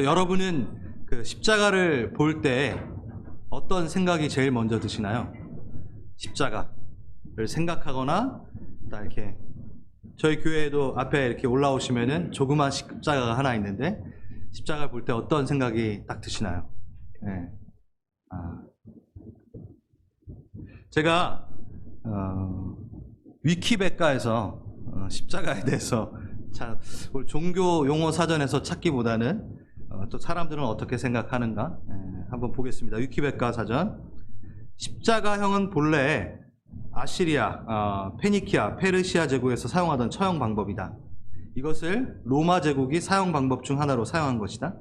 여러분은 그 십자가를 볼 때 어떤 생각이 제일 먼저 드시나요? 십자가를 생각하거나, 이렇게 저희 교회에도 앞에 이렇게 올라오시면은 조그만 십자가가 하나 있는데, 십자가를 볼 때 어떤 생각이 딱 드시나요? 네. 제가 위키백과에서 십자가에 대해서 종교 용어 사전에서 찾기보다는 또 사람들은 어떻게 생각하는가 한번 보겠습니다. 위키백과 사전. 십자가형은 본래 아시리아, 페니키아, 페르시아 제국에서 사용하던 처형 방법이다. 이것을 로마 제국이 사용 방법 중 하나로 사용한 것이다.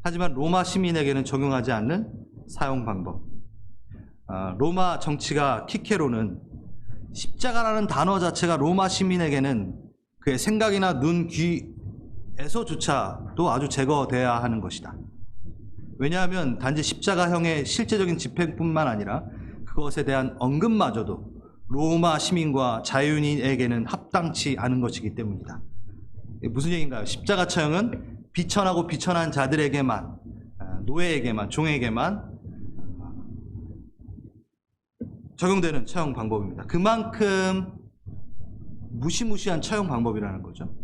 하지만 로마 시민에게는 적용하지 않는 사용 방법. 로마 정치가 키케로는 십자가라는 단어 자체가 로마 시민에게는 그의 생각이나 눈, 귀에서조차도 아주 제거돼야 하는 것이다. 왜냐하면 단지 십자가형의 실제적인 집행뿐만 아니라 그것에 대한 언급마저도 로마 시민과 자유인에게는 합당치 않은 것이기 때문이다. 무슨 얘기인가요? 십자가 처형은 비천하고 비천한 자들에게만, 노예에게만, 종에게만 적용되는 처형 방법입니다. 그만큼 무시무시한 처형 방법이라는 거죠.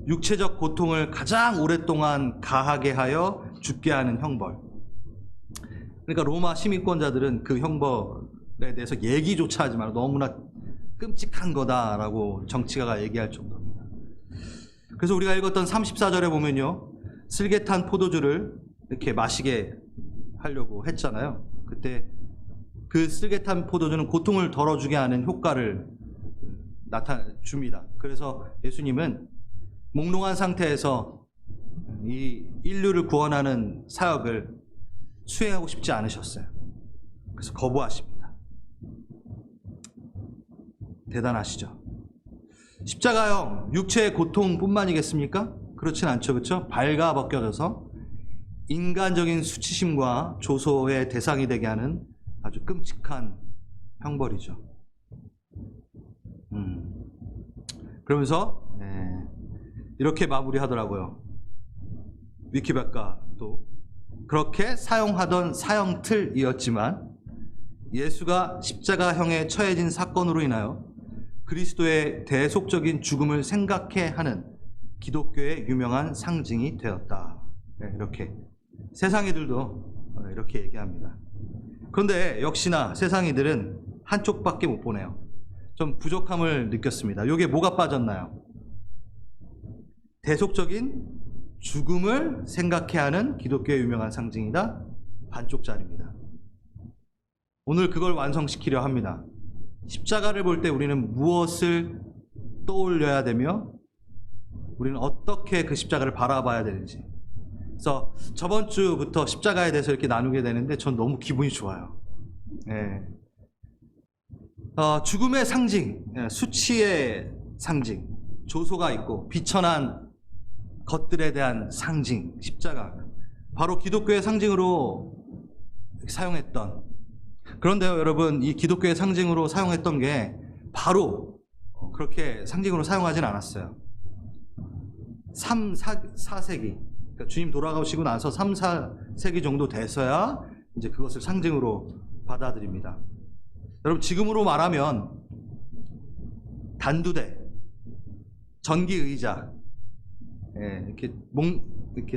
육체적 고통을 가장 오랫동안 가하게 하여 죽게 하는 형벌. 그러니까 로마 시민권자들은 그 형벌에 대해서 얘기조차 하지 말고 너무나 끔찍한 거다라고 정치가가 얘기할 정도입니다. 그래서 우리가 읽었던 34절에 보면요, 슬개탄 포도주를 이렇게 마시게 하려고 했잖아요. 그때 그 슬개탄 포도주는 고통을 덜어주게 하는 효과를 줍니다. 그래서 예수님은 몽롱한 상태에서 이 인류를 구원하는 사역을 수행하고 싶지 않으셨어요. 그래서 거부하십니다. 대단하시죠? 십자가형 육체의 고통뿐만이겠습니까? 그렇진 않죠, 그렇죠? 발가벗겨져서 인간적인 수치심과 조소의 대상이 되게 하는 아주 끔찍한 형벌이죠. 그러면서 이렇게 마무리하더라고요. 위키백과도 그렇게 사용하던 사형 틀이었지만 예수가 십자가형에 처해진 사건으로 인하여 그리스도의 대속적인 죽음을 생각해 하는 기독교의 유명한 상징이 되었다. 이렇게 세상이들도 이렇게 얘기합니다. 그런데 역시나 세상이들은 한쪽밖에 못 보네요. 좀 부족함을 느꼈습니다. 이게 뭐가 빠졌나요? 대속적인 죽음을 생각해 하는 기독교의 유명한 상징이다. 반쪽짜리입니다. 오늘 그걸 완성시키려 합니다. 십자가를 볼 때 우리는 무엇을 떠올려야 되며 우리는 어떻게 그 십자가를 바라봐야 되는지. 그래서 저번 주부터 십자가에 대해서 이렇게 나누게 되는데 전 너무 기분이 좋아요. 죽음의 상징, 수치의 상징, 조소가 있고 비천한 것들에 대한 상징, 십자가. 바로 기독교의 상징으로 사용했던. 그런데요, 여러분, 이 기독교의 상징으로 사용했던 게 바로 그렇게 상징으로 사용하진 않았어요. 3, 4세기. 그러니까 주님 돌아가시고 나서 3, 4세기 정도 돼서야 이제 그것을 상징으로 받아들입니다. 여러분, 지금으로 말하면 단두대, 전기 의자, 이렇게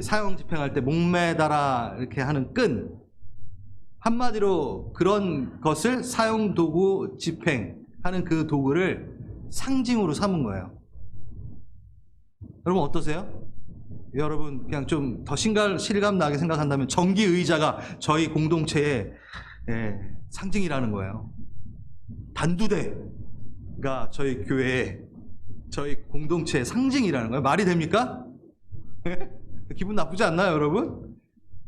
사형 집행할 때 목매달아 이렇게 하는 끈, 한마디로 그런 것을 사용 도구 집행하는 그 도구를 상징으로 삼은 거예요. 여러분 어떠세요? 여러분 그냥 좀 더 실감 나게 생각한다면 전기 의자가 저희 공동체의 상징이라는 거예요. 단두대가 저희 교회의 저희 공동체의 상징이라는 거예요. 말이 됩니까? 기분 나쁘지 않나요, 여러분?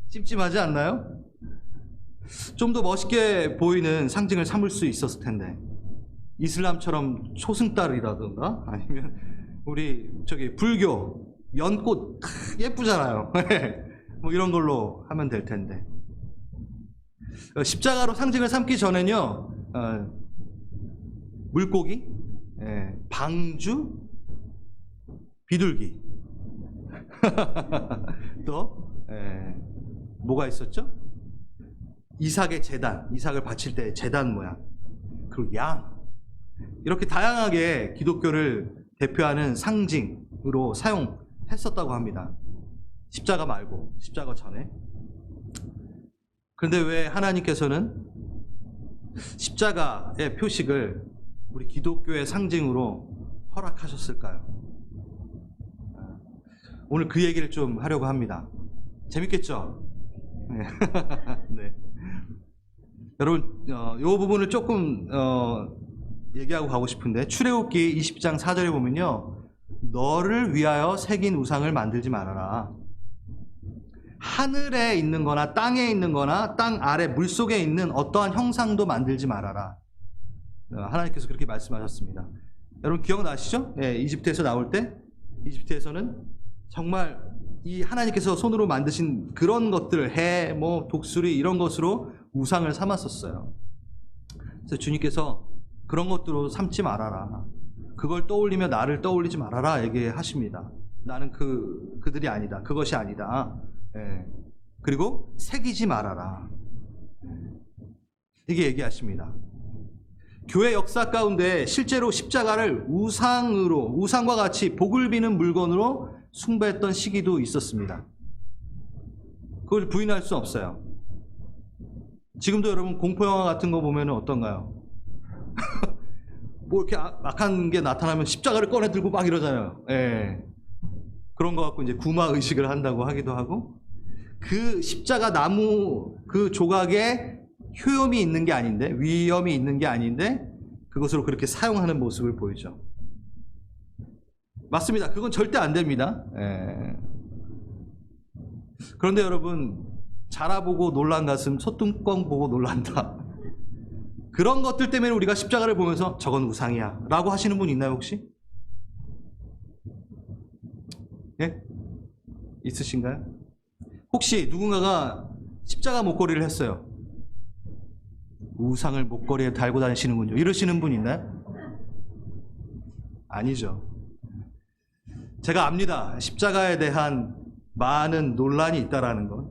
찜찜하지 않나요? 좀 더 멋있게 보이는 상징을 삼을 수 있었을 텐데, 이슬람처럼 초승달이라든가 아니면 우리 불교 연꽃 예쁘잖아요. 뭐 이런 걸로 하면 될 텐데. 십자가로 상징을 삼기 전에는요, 물고기, 방주, 비둘기 또 뭐가 있었죠? 이삭의 제단, 이삭을 바칠 때 제단 모양, 그리고 양, 이렇게 다양하게 기독교를 대표하는 상징으로 사용했었다고 합니다. 십자가 말고, 십자가 전에. 그런데 왜 하나님께서는 십자가의 표식을 우리 기독교의 상징으로 허락하셨을까요? 오늘 그 얘기를 좀 하려고 합니다. 재밌겠죠? 네. 여러분, 이 부분을 조금 얘기하고 가고 싶은데, 출애굽기 20장 4절에 보면요, 너를 위하여 새긴 우상을 만들지 말아라. 하늘에 있는 거나 땅에 있는 거나 땅 아래 물속에 있는 어떠한 형상도 만들지 말아라. 하나님께서 그렇게 말씀하셨습니다. 여러분 기억나시죠? 이집트에서 나올 때, 이집트에서는 정말 이 하나님께서 손으로 만드신 그런 것들, 해, 독수리 이런 것으로 우상을 삼았었어요. 그래서 주님께서 그런 것들로 삼지 말아라. 그걸 떠올리며 나를 떠올리지 말아라 얘기하십니다. 나는 그들이 아니다. 그것이 아니다. 그리고 새기지 말아라. 이게 얘기하십니다. 교회 역사 가운데 실제로 십자가를 우상과 같이 복을 비는 물건으로 숭배했던 시기도 있었습니다. 그걸 부인할 수 없어요. 지금도 여러분 공포영화 같은 거 보면 어떤가요? 뭐 이렇게 악한 게 나타나면 십자가를 꺼내 들고 막 이러잖아요. 그런 거 갖고 이제 구마 의식을 한다고 하기도 하고, 그 십자가 나무 그 조각에 효염이 있는 게 아닌데, 위험이 있는 게 아닌데 그것으로 그렇게 사용하는 모습을 보이죠. 맞습니다. 그건 절대 안 됩니다. 그런데 여러분, 자라보고 놀란 가슴 소뚜껑 보고 놀란다. 그런 것들 때문에 우리가 십자가를 보면서 저건 우상이야 라고 하시는 분 있나요 혹시? 예? 있으신가요? 혹시 누군가가 십자가 목걸이를 했어요. 우상을 목걸이에 달고 다니시는군요. 이러시는 분 있나요? 아니죠. 제가 압니다. 십자가에 대한 많은 논란이 있다라는 것.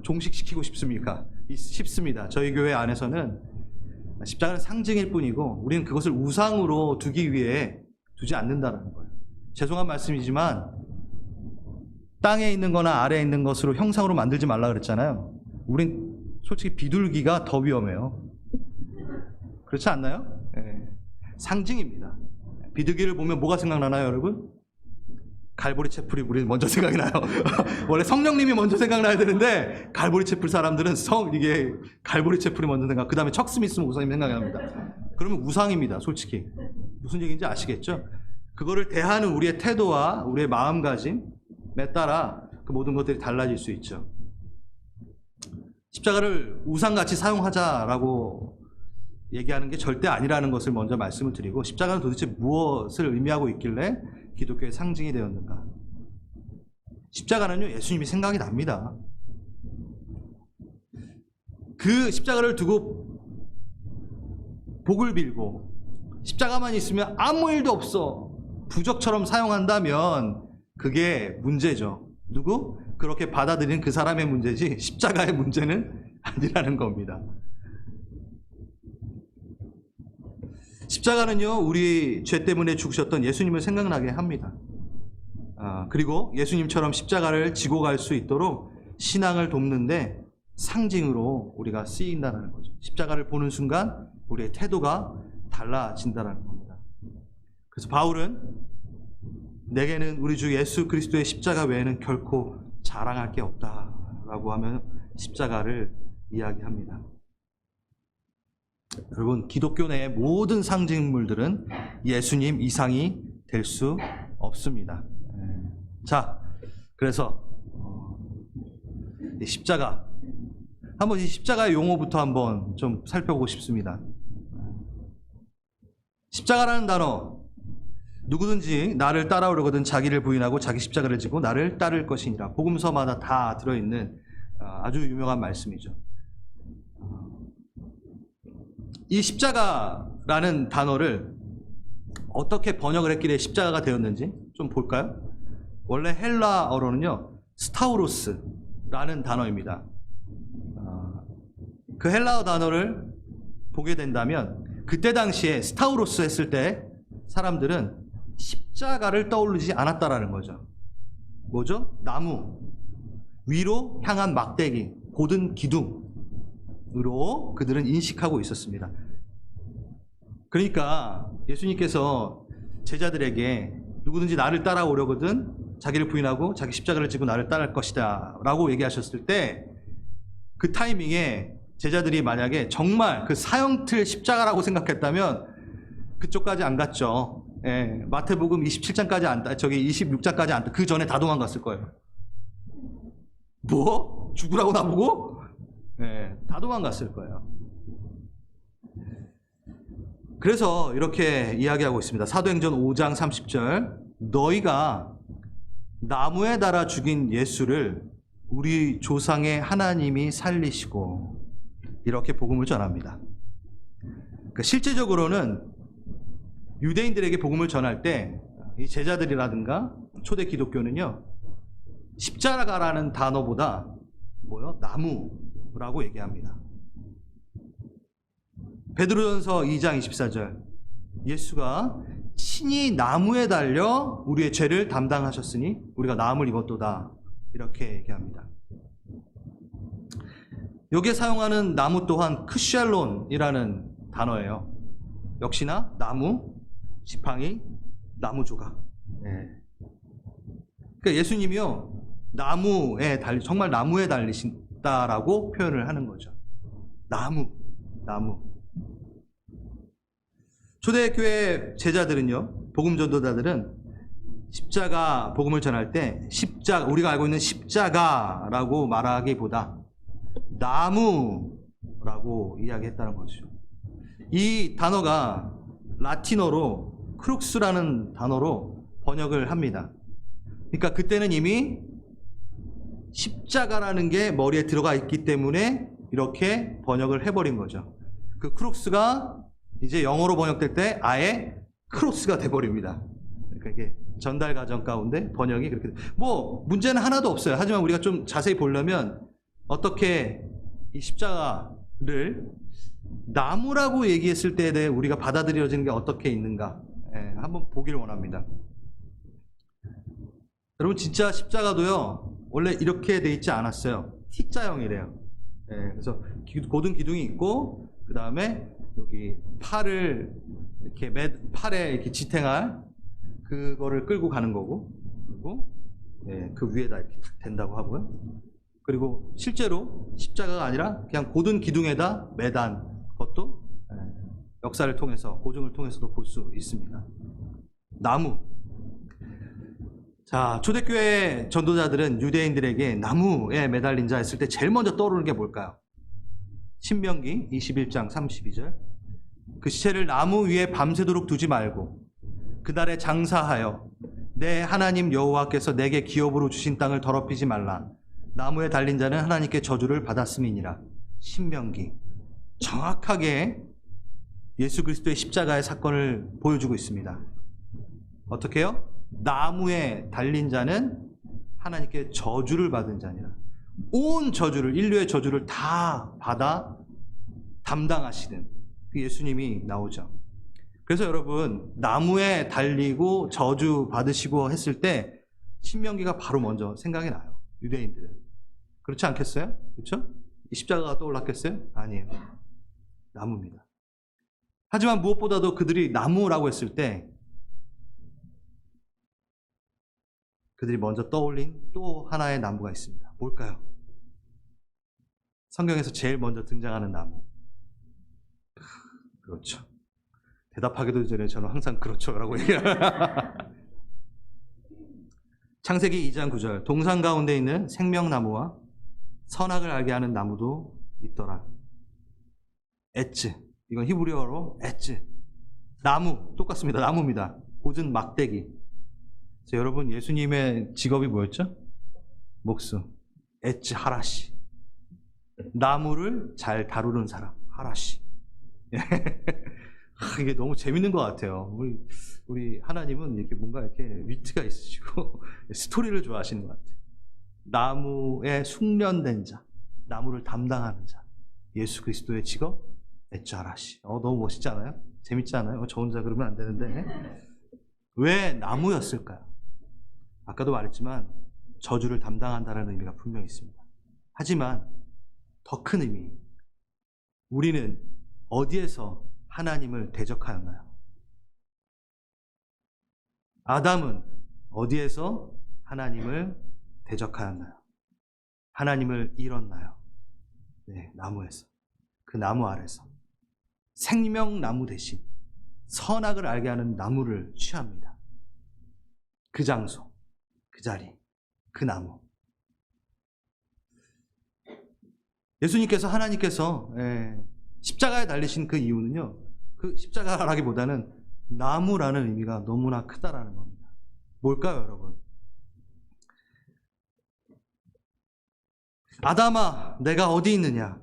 종식시키고 싶습니까? 싶습니다. 저희 교회 안에서는 십자가는 상징일 뿐이고 우리는 그것을 우상으로 두기 위해 두지 않는다는 거예요. 죄송한 말씀이지만 땅에 있는 거나 아래에 있는 것으로 형상으로 만들지 말라 그랬잖아요. 우린 솔직히 비둘기가 더 위험해요. 그렇지 않나요? 상징입니다. 비둘기를 보면 뭐가 생각나나요, 여러분? 갈보리 채플이 우리 먼저 생각이 나요. 원래 성령님이 먼저 생각나야 되는데 갈보리 채플 사람들은 이게 갈보리 채플이 먼저 그 다음에 척 스미스 목사님 생각이 납니다. 그러면 우상입니다, 솔직히. 무슨 얘기인지 아시겠죠? 그거를 대하는 우리의 태도와 우리의 마음가짐에 따라 그 모든 것들이 달라질 수 있죠. 십자가를 우상같이 사용하자라고 얘기하는 게 절대 아니라는 것을 먼저 말씀을 드리고, 십자가는 도대체 무엇을 의미하고 있길래 기독교의 상징이 되었는가? 십자가는요, 예수님이 생각이 납니다. 그 십자가를 두고 복을 빌고 십자가만 있으면 아무 일도 없어 부적처럼 사용한다면 그게 문제죠. 누구? 그렇게 받아들이는 그 사람의 문제지 십자가의 문제는 아니라는 겁니다. 십자가는요, 우리 죄 때문에 죽으셨던 예수님을 생각나게 합니다. 그리고 예수님처럼 십자가를 지고 갈 수 있도록 신앙을 돕는데 상징으로 우리가 쓰인다는 거죠. 십자가를 보는 순간 우리의 태도가 달라진다는 겁니다. 그래서 바울은 내게는 우리 주 예수 그리스도의 십자가 외에는 결코 자랑할 게 없다라고 하면 십자가를 이야기합니다. 여러분, 기독교 내의 모든 상징물들은 예수님 이상이 될 수 없습니다. 자, 그래서 십자가, 한번 이 십자가의 용어부터 한번 좀 살펴보고 싶습니다. 십자가라는 단어, 누구든지 나를 따라오려거든 자기를 부인하고 자기 십자가를 지고 나를 따를 것이니라. 복음서마다 다 들어있는 아주 유명한 말씀이죠. 이 십자가라는 단어를 어떻게 번역을 했길래 십자가가 되었는지 좀 볼까요? 원래 헬라어로는요, 스타우로스, 나무라는 단어입니다. 그 헬라어 단어를 보게 된다면 그때 당시에 스타우로스 했을 때 사람들은 십자가를 떠올리지 않았다라는 거죠. 뭐죠? 나무. 위로 향한 막대기, 고든 기둥으로 그들은 인식하고 있었습니다. 그러니까 예수님께서 제자들에게 누구든지 나를 따라오려거든 자기를 부인하고 자기 십자가를 지고 나를 따를 것이다 라고 얘기하셨을 때 그 타이밍에 제자들이 만약에 정말 그 사형틀 십자가라고 생각했다면 그쪽까지 안 갔죠. 예, 마태복음 27장까지 저기 26장까지 안, 그 전에 다 도망갔을 거예요. 뭐? 죽으라고 나보고? 예, 다 도망갔을 거예요. 그래서 이렇게 이야기하고 있습니다. 사도행전 5장 30절. 너희가 나무에 달아 죽인 예수를 우리 조상의 하나님이 살리시고 이렇게 복음을 전합니다. 그러니까 실제적으로는 유대인들에게 복음을 전할 때 이 제자들이라든가 초대 기독교는요 십자가라는 단어보다 뭐요? 나무라고 얘기합니다. 베드로전서 2장 24절 예수가 친히 나무에 달려 우리의 죄를 담당하셨으니 우리가 나음을 입었도다 이렇게 얘기합니다. 여기에 사용하는 나무 또한 크샬론이라는 단어예요. 역시나 나무, 지팡이, 나무 조각. 네. 그러니까 예수님이요 나무에 정말 나무에 달리신다라고 표현을 하는 거죠. 나무. 초대교회 제자들은요, 복음 전도자들은 십자가 복음을 전할 때 우리가 알고 있는 십자가라고 말하기보다 나무라고 이야기했다는 거죠. 이 단어가 라틴어로 크룩스라는 단어로 번역을 합니다. 그러니까 그때는 이미 십자가라는 게 머리에 들어가 있기 때문에 이렇게 번역을 해버린 거죠. 그 크룩스가 이제 영어로 번역될 때 아예 크로스가 돼버립니다. 그러니까 이게 전달 과정 가운데 번역이 그렇게 뭐 문제는 하나도 없어요. 하지만 우리가 좀 자세히 보려면 어떻게 이 십자가를 나무라고 얘기했을 때에 대해 우리가 받아들여지는 게 어떻게 있는가 한번 보기를 원합니다. 여러분 진짜 십자가도요 원래 이렇게 돼 있지 않았어요. T자형이래요. 그래서 고든 기둥이 있고 그 다음에 여기 팔을 이렇게 팔에 이렇게 지탱할 그거를 끌고 가는 거고 그리고 그 위에다 이렇게 탁 된다고 하고요. 그리고 실제로 십자가가 아니라 그냥 고든 기둥에다 매단 것도 역사를 통해서 고증을 통해서도 볼 수 있습니다. 나무. 자, 초대교회 전도자들은 유대인들에게 나무에 매달린 자 했을 때 제일 먼저 떠오르는 게 뭘까요? 신명기 21장 32절. 그 시체를 나무 위에 밤새도록 두지 말고 그날에 장사하여 내 하나님 여호와께서 내게 기업으로 주신 땅을 더럽히지 말라. 나무에 달린 자는 하나님께 저주를 받았음이니라. 신명기. 정확하게 예수 그리스도의 십자가의 사건을 보여주고 있습니다. 어떻게 해요? 나무에 달린 자는 하나님께 저주를 받은 자니라. 온 저주를, 인류의 저주를 다 받아 담당하시는 그 예수님이 나오죠. 그래서 여러분 나무에 달리고 저주 받으시고 했을 때 신명기가 바로 먼저 생각이 나요. 유대인들은. 그렇지 않겠어요? 그렇죠? 이 십자가가 떠올랐겠어요? 아니에요. 나무입니다. 하지만 무엇보다도 그들이 나무라고 했을 때 그들이 먼저 떠올린 또 하나의 나무가 있습니다. 뭘까요? 성경에서 제일 먼저 등장하는 나무. 그렇죠. 대답하기도 전에 저는 항상 그렇죠라고 얘기해요. 창세기 2장 9절. 동산 가운데 있는 생명나무와 선악을 알게 하는 나무도 있더라. 에츠. 이건 히브리어로 에츠. 나무. 똑같습니다. 나무입니다. 고든 막대기. 여러분 예수님의 직업이 뭐였죠? 목수. 에츠 하라시. 나무를 잘 다루는 사람. 하라시. 이게 너무 재밌는 것 같아요. 우리 하나님은 이렇게 뭔가 이렇게 위트가 있으시고 스토리를 좋아하시는 것 같아요. 나무에 숙련된 자, 나무를 담당하는 자, 예수 그리스도의 직업 에짜라시. 너무 멋있지 않아요? 재밌지 않아요? 저 혼자 그러면 안 되는데. 왜 나무였을까요? 아까도 말했지만 저주를 담당한다는 의미가 분명히 있습니다. 하지만 더 큰 의미, 우리는 어디에서 하나님을 대적하였나요? 아담은 어디에서 하나님을 대적하였나요? 하나님을 잃었나요? 네, 나무에서. 그 나무 아래서. 생명나무 대신 선악을 알게 하는 나무를 취합니다. 그 장소, 그 자리, 그 나무. 예수님께서, 하나님께서 십자가에 달리신 그 이유는요, 그 십자가라기보다는 나무라는 의미가 너무나 크다라는 겁니다. 뭘까요, 여러분? 아담아, 내가 어디 있느냐?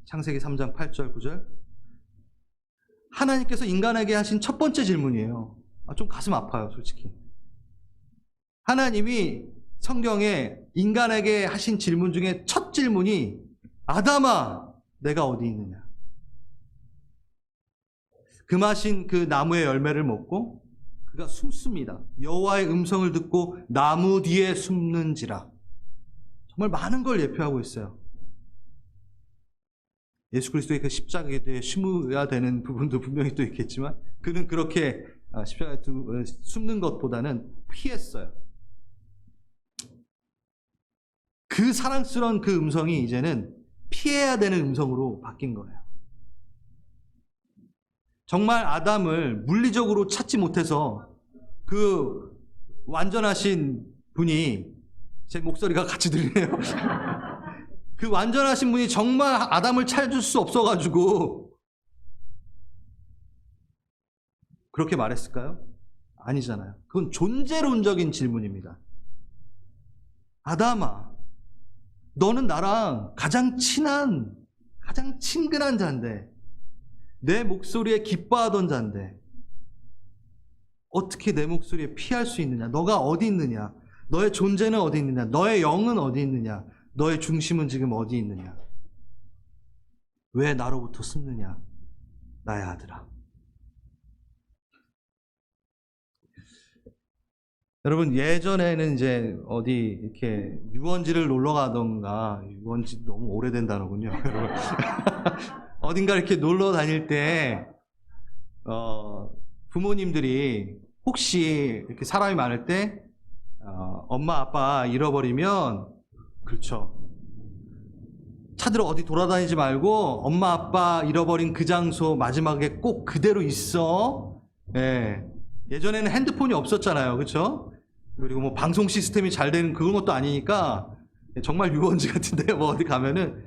창세기 3장 8절 9절. 하나님께서 인간에게 하신 첫 번째 질문이에요. 좀 가슴 아파요, 솔직히. 하나님이 성경에 인간에게 하신 질문 중에 첫 질문이 아담아, 내가 어디 있느냐? 금하신 그 나무의 열매를 먹고 그가 숨습니다. 여호와의 음성을 듣고 나무 뒤에 숨는지라. 정말 많은 걸 예표하고 있어요. 예수 그리스도의 그 십자가에 대해 숨어야 되는 부분도 분명히 또 있겠지만 그는 그렇게 십자가에 숨는 것보다는 피했어요. 그 사랑스러운 그 음성이 이제는 피해야 되는 음성으로 바뀐 거예요. 정말 아담을 물리적으로 찾지 못해서 그 완전하신 분이, 제 목소리가 같이 들리네요. 그 완전하신 분이 정말 아담을 찾을 수 없어가지고 그렇게 말했을까요? 아니잖아요. 그건 존재론적인 질문입니다. 아담아, 너는 나랑 가장 친한, 가장 친근한 자인데, 내 목소리에 기뻐하던 자인데 어떻게 내 목소리에 피할 수 있느냐? 너가 어디 있느냐? 너의 존재는 어디 있느냐? 너의 영은 어디 있느냐? 너의 중심은 지금 어디 있느냐? 왜 나로부터 숨느냐? 나의 아들아. 여러분, 예전에는 이제 어디 이렇게 유원지를 놀러 가던가, 유원지 너무 오래된 단어군요, 여러분. 어딘가 이렇게 놀러 다닐 때, 부모님들이 혹시 이렇게 사람이 많을 때, 엄마, 아빠 잃어버리면, 그렇죠. 찾으러 어디 돌아다니지 말고, 엄마, 아빠 잃어버린 그 장소 마지막에 꼭 그대로 있어. 예. 예전에는 핸드폰이 없었잖아요. 그렇죠? 그리고 뭐 방송 시스템이 잘 되는 그런 것도 아니니까, 정말 유원지 같은데, 뭐 어디 가면은,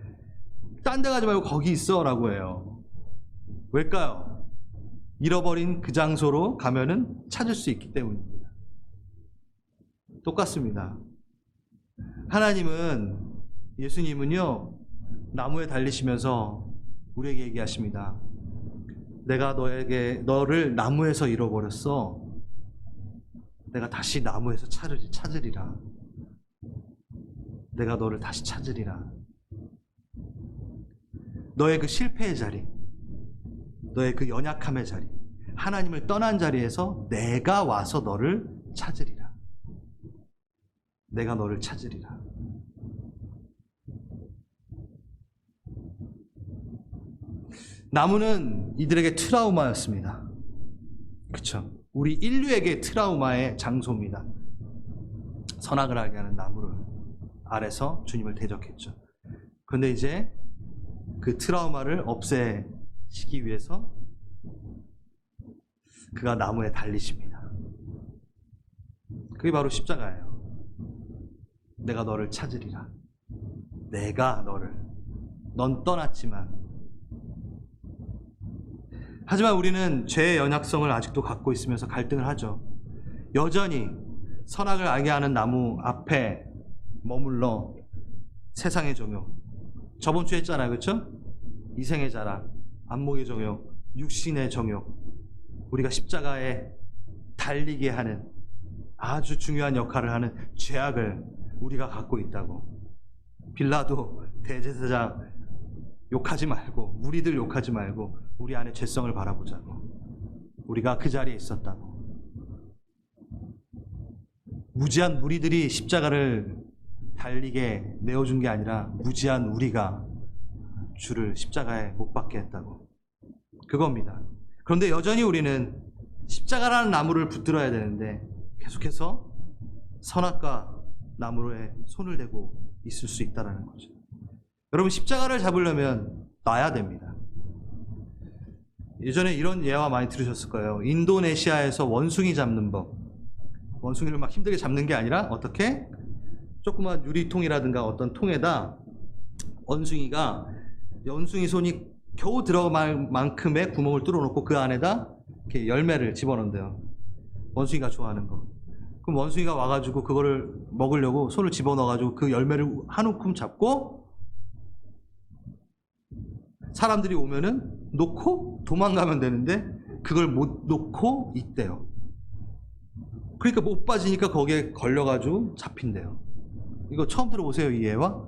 딴 데 가지 말고 거기 있어 라고 해요. 왜일까요? 잃어버린 그 장소로 가면은 찾을 수 있기 때문입니다. 똑같습니다. 하나님은, 예수님은요, 나무에 달리시면서 우리에게 얘기하십니다. 내가 너를 나무에서 잃어버렸어. 내가 다시 나무에서 찾으리라. 내가 너를 다시 찾으리라. 너의 그 실패의 자리, 너의 그 연약함의 자리, 하나님을 떠난 자리에서 내가 와서 너를 찾으리라. 내가 너를 찾으리라. 나무는 이들에게 트라우마였습니다. 그렇죠? 우리 인류에게 트라우마의 장소입니다. 선악을 알게 하는 나무를 아래서 주님을 대적했죠. 그런데 이제 그 트라우마를 없애시기 위해서 그가 나무에 달리십니다. 그게 바로 십자가예요. 내가 너를 찾으리라. 내가 너를, 넌 떠났지만. 하지만 우리는 죄의 연약성을 아직도 갖고 있으면서 갈등을 하죠. 여전히 선악을 알게 하는 나무 앞에 머물러 세상의 정욕, 저번 주에 했잖아요. 그렇죠? 이생의 자랑, 안목의 정욕, 육신의 정욕, 우리가 십자가에 달리게 하는 아주 중요한 역할을 하는 죄악을 우리가 갖고 있다고. 빌라도 대제사장 욕하지 말고, 무리들 욕하지 말고 우리 안에 죄성을 바라보자고. 우리가 그 자리에 있었다고. 무지한 무리들이 십자가를 달리게 내어준 게 아니라 무지한 우리가 주를 십자가에 못 박게 했다고. 그겁니다. 그런데 여전히 우리는 십자가라는 나무를 붙들어야 되는데 계속해서 선악과 나무에 손을 대고 있을 수 있다는 거죠. 여러분, 십자가를 잡으려면 놔야 됩니다. 예전에 이런 예화 많이 들으셨을 거예요. 인도네시아에서 원숭이 잡는 법. 원숭이를 막 힘들게 잡는 게 아니라 어떻게? 조그만 유리통이라든가 어떤 통에다 원숭이가 원숭이 손이 겨우 들어갈 만큼의 구멍을 뚫어놓고 그 안에다 이렇게 열매를 집어넣는데요. 원숭이가 좋아하는 거. 그럼 원숭이가 와가지고 그거를 먹으려고 손을 집어넣어가지고 그 열매를 한 움큼 잡고 사람들이 오면은 놓고 도망가면 되는데 그걸 못 놓고 있대요. 그러니까 못 빠지니까 거기에 걸려가지고 잡힌대요. 이거 처음 들어보세요, 이 예화?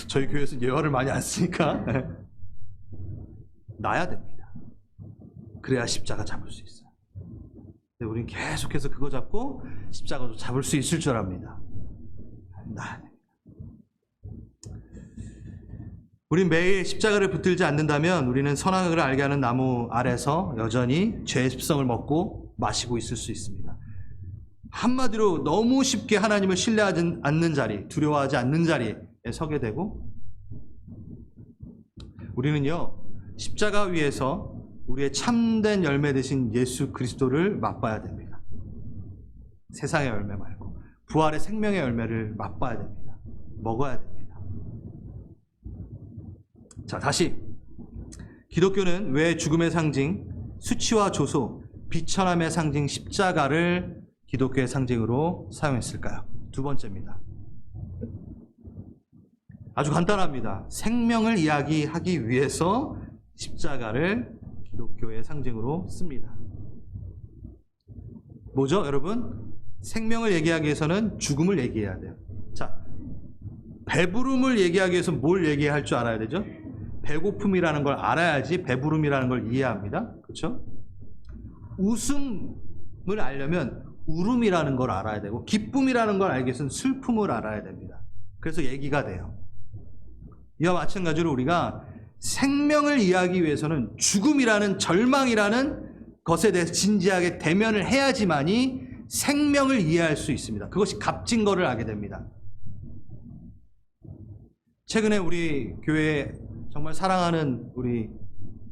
저희 교회에서 예화를 많이 안 쓰니까. 놔야 됩니다. 그래야 십자가 잡을 수 있어요. 근데 우리는 계속해서 그거 잡고 십자가도 잡을 수 있을 줄 압니다. 놔야 됩니다. 우린 매일 십자가를 붙들지 않는다면 우리는 선악을 알게 하는 나무 아래서 여전히 죄의 습성을 먹고 마시고 있을 수 있습니다. 한마디로 너무 쉽게 하나님을 신뢰하지 않는 자리, 두려워하지 않는 자리에 서게 되고, 우리는요 십자가 위에서 우리의 참된 열매 되신 예수 그리스도를 맛봐야 됩니다. 세상의 열매 말고 부활의 생명의 열매를 맛봐야 됩니다. 먹어야 됩니다. 자, 다시 기독교는 왜 죽음의 상징, 수치와 조소, 비천함의 상징 십자가를 기독교의 상징으로 사용했을까요? 두 번째입니다. 아주 간단합니다. 생명을 이야기하기 위해서 십자가를 기독교의 상징으로 씁니다. 뭐죠, 여러분? 생명을 얘기하기 위해서는 죽음을 얘기해야 돼요. 자, 배부름을 얘기하기 위해서 뭘 얘기할 줄 알아야 되죠? 배고픔이라는 걸 알아야지 배부름이라는 걸 이해합니다. 그렇죠? 웃음을 알려면 울음이라는 걸 알아야 되고, 기쁨이라는 걸 알기 위해서는 슬픔을 알아야 됩니다. 그래서 얘기가 돼요. 이와 마찬가지로 우리가 생명을 이해하기 위해서는 죽음이라는, 절망이라는 것에 대해서 진지하게 대면을 해야지만이 생명을 이해할 수 있습니다. 그것이 값진 거를 알게 됩니다. 최근에 우리 교회에 정말 사랑하는 우리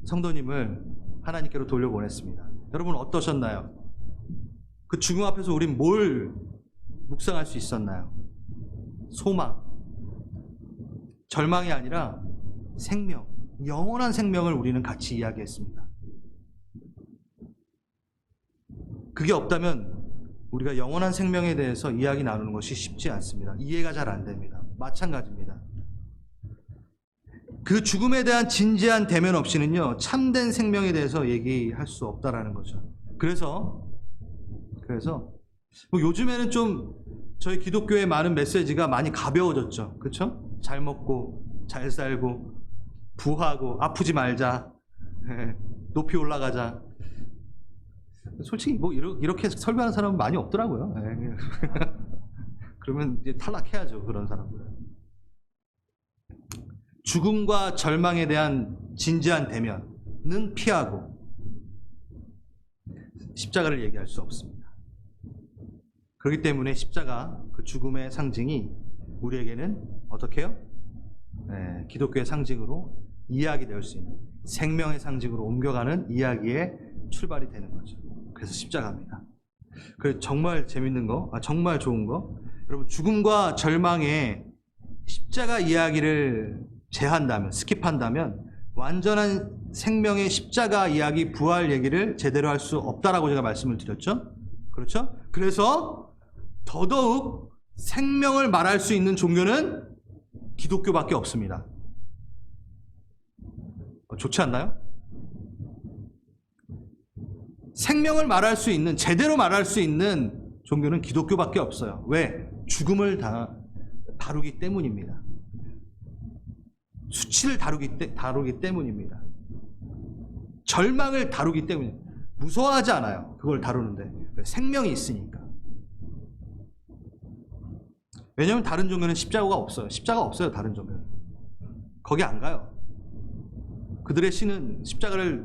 성도님을 하나님께로 돌려보냈습니다. 여러분 어떠셨나요? 그 죽음 앞에서 우린 뭘 묵상할 수 있었나요? 소망, 절망이 아니라 생명, 영원한 생명을 우리는 같이 이야기했습니다. 그게 없다면 우리가 영원한 생명에 대해서 이야기 나누는 것이 쉽지 않습니다. 이해가 잘 안 됩니다. 마찬가지입니다. 그 죽음에 대한 진지한 대면 없이는요, 참된 생명에 대해서 얘기할 수 없다라는 거죠. 그래서 뭐 요즘에는 좀 저희 기독교의 많은 메시지가 많이 가벼워졌죠. 그렇죠? 잘 먹고 잘 살고 부하고 아프지 말자, 높이 올라가자. 솔직히 뭐 이렇게 설교하는 사람은 많이 없더라고요. 그러면 이제 탈락해야죠, 그런 사람들은. 죽음과 절망에 대한 진지한 대면은 피하고 십자가를 얘기할 수 없습니다. 그렇기 때문에 십자가, 그 죽음의 상징이 우리에게는 어떻게 해요? 기독교의 상징으로 이야기 될 수 있는, 생명의 상징으로 옮겨가는 이야기의 출발이 되는 거죠. 그래서 십자가입니다. 그래서 정말 재밌는 거, 정말 좋은 거, 여러분 죽음과 절망의 십자가 이야기를 제한다면, 스킵한다면 완전한 생명의 십자가 이야기, 부활 얘기를 제대로 할 수 없다라고 제가 말씀을 드렸죠. 그렇죠? 그래서 더더욱 생명을 말할 수 있는 종교는 기독교밖에 없습니다. 좋지 않나요? 생명을 말할 수 있는, 제대로 말할 수 있는 종교는 기독교밖에 없어요. 왜? 죽음을 다루기 때문입니다. 수치를 다루기 때문입니다. 절망을 다루기 때문에 무서워하지 않아요. 그걸 다루는데. 생명이 있으니까. 왜냐하면 다른 종교는 십자가가 없어요. 십자가 없어요. 다른 종교는. 거기 안 가요. 그들의 신은 십자가에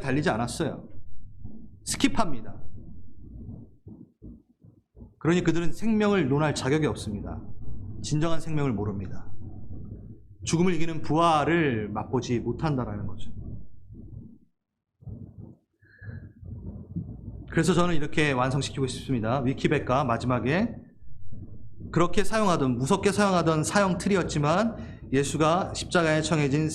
달리지 않았어요. 스킵합니다. 그러니 그들은 생명을 논할 자격이 없습니다. 진정한 생명을 모릅니다. 죽음을 이기는 부활을 맛보지 못한다라는 거죠. 그래서 저는 이렇게 완성시키고 싶습니다. 위키백과 마지막에 그렇게 사용하던, 무섭게 사용하던 사형 틀이었지만 예수가 십자가에 처해진